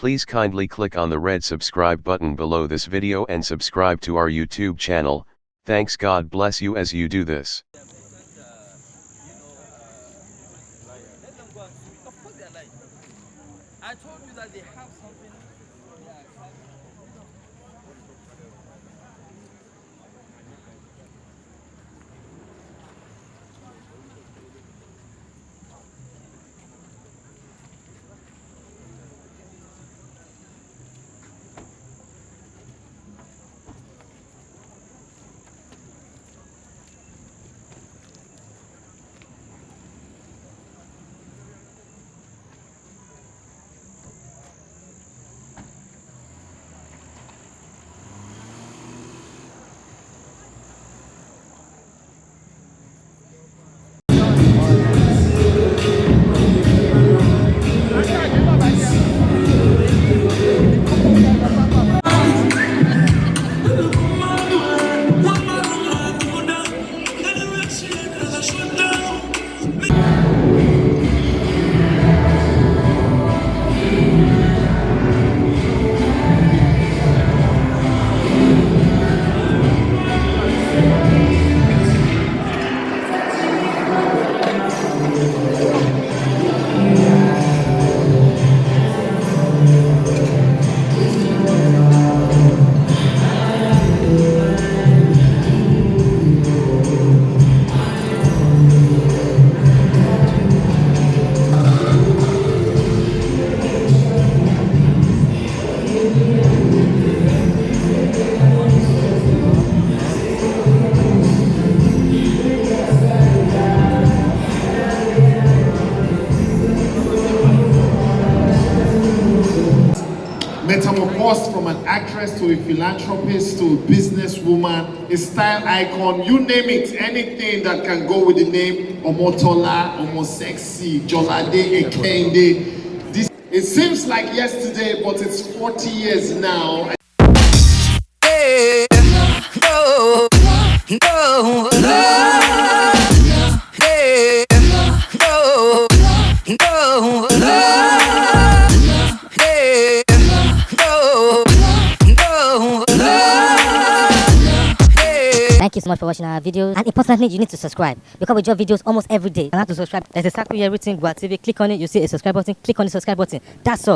Please kindly click on the red subscribe button below this video and subscribe to our YouTube channel. Thanks, God bless you as you do this. I told you that they have something. Metamorphosed from an actress to a philanthropist to a businesswoman, a style icon, you name it, anything that can go with the name Omotola, Omosexy, Jalade, Ekende. It seems like yesterday, but it's 40 years now. Hey, no, no, hey, no, no, hey, Thank you so much for watching our videos, and importantly, you need to subscribe because we drop videos almost every day. And how to subscribe? There's a circle here written Gua TV. Click on it, you see a subscribe button. Click on the subscribe button. That's all.